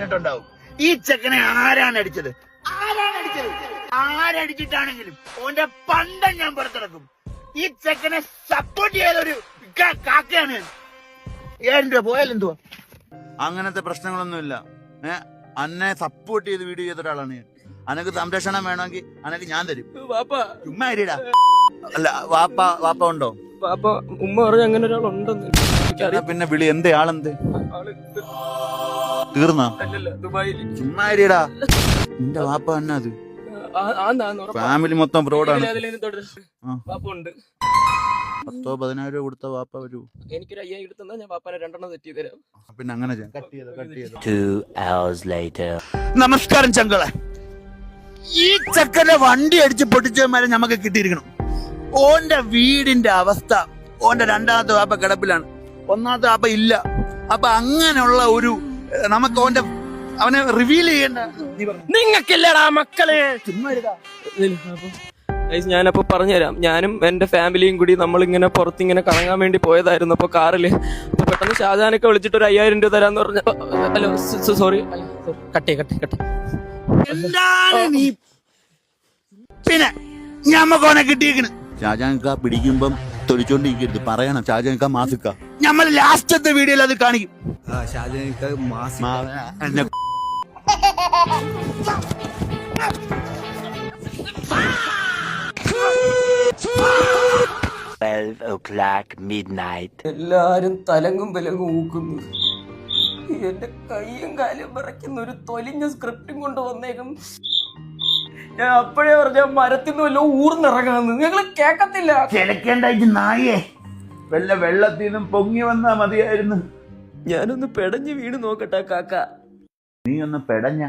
ണ്ടാവും. ഈ ചെക്കനെ ആരാണ് അടിച്ചത്? ആരടിച്ചിട്ടാണെങ്കിലും ഓന്റെ പണ്ടം ഞാൻ പുറത്തിറക്കും. ഈ ചെക്കനെ സപ്പോർട്ട് ചെയ്തൊരു കാക്കയാണ്. 7 രൂപ പോയാലെന്തുവാ? അങ്ങനത്തെ പ്രശ്നങ്ങളൊന്നുമില്ല. അന്നെ സപ്പോർട്ട് ചെയ്ത് വീഡിയോ ചെയ്ത ഒരാളാണ് ഞാൻ. അനക്ക് സംരക്ഷണം വേണമെങ്കിൽ അനക്ക് ഞാൻ തരും. ചുമ്മാ ഇരിടാ. അല്ല വാപ്പ ഉണ്ടോ? വാപ്പ ഉമ്മ പറഞ്ഞ അങ്ങനെ ഒരാളുണ്ടെന്ന്. പിന്നെ വിളി എന്തേ ആളെന്ത് തീർന്നാ? ചുമ്മാ ഇരിടാ. നിന്റെ വാപ്പ തന്നെ അത് ഫാമിലി മൊത്തം ഫ്രോഡാണ്. 10-15 രൂപ കൊടുത്ത വാപ്പ വരൂ. എനിക്കൊരു 5000 എടുത്താ ഞാൻ വാപ്പാനെ 2 തെറ്റി തരാം. പിന്നെ അങ്ങനെ നമസ്കാരം ചങ്കളെ. ഈ ചെക്കന്റെ വണ്ടി അടിച്ച് പൊട്ടിച്ചവന്മാരെ നമുക്ക് കിട്ടിയിരിക്കണം. ഓന്റെ വീടിന്റെ അവസ്ഥ, ഓന്റെ 2ാമത്തെ വാപ്പ കിടപ്പിലാണ്, 1ാമത്തെ വാപ്പ ഇല്ല. അപ്പൊ അങ്ങനെയുള്ള ഒരു നമുക്ക് അവനെ റിവീൽ ചെയ്യേണ്ട. നിങ്ങൾക്കില്ലടാ മക്കളെ. ഞാനപ്പോ പറഞ്ഞുതരാം. ഞാനും എന്റെ ഫാമിലിയും കൂടി നമ്മളിങ്ങനെ പുറത്തിങ്ങനെ കറങ്ങാൻ വേണ്ടി പോയതായിരുന്നു. അപ്പൊ കാറില് അപ്പൊ പെട്ടെന്ന് ഷാജാനൊക്കെ വിളിച്ചിട്ട് ഒരു 5000 രൂപ തരാന്ന് പറഞ്ഞ. ഹലോ സോറി കട്ടേ. എന്താണ് നീ? പിന്നെ ഞമ്മക്കോനെ കിട്ടിയിരിക്കണ്. ഷാജാൻക പിടിക്കുമ്പം തൊലിച്ചോണ്ടിരിക്കരുത്, പറയണം ഷാജാൻക മാസിക്ക. നമ്മൾ ലാസ്റ്റത്തെ വീഡിയോയിൽ അത് കാണിക്കും. എന്നെ 12 o'clock midnight. എല്ലാരും തലങ്ങും വിലങ്ങും ഊക്കുന്നു. എന്റെ കൈയും കാലും വിറയ്ക്കുന്ന ഒരു തൊലിഞ്ഞ സ്ക്രിപ്റ്റും കൊണ്ട് വന്നേക്കും. ഞാൻ അപ്പോഴേ പറഞ്ഞ മരത്തിന്ന് വല്ലോ ഊർന്നിറങ്ങാന്ന്. ഞങ്ങള് കേക്കത്തില്ല. ചിലക്കേണ്ടായിട്ട് നായേ, വല്ല വെള്ളത്തിൽ നിന്നും പൊങ്ങി വന്നാ മതിയായിരുന്നു. ഞാനൊന്ന് പെടഞ്ഞ് വീണ് നോക്കട്ടെ കാക്ക. നീ ഒന്ന് പെടഞ്ഞ.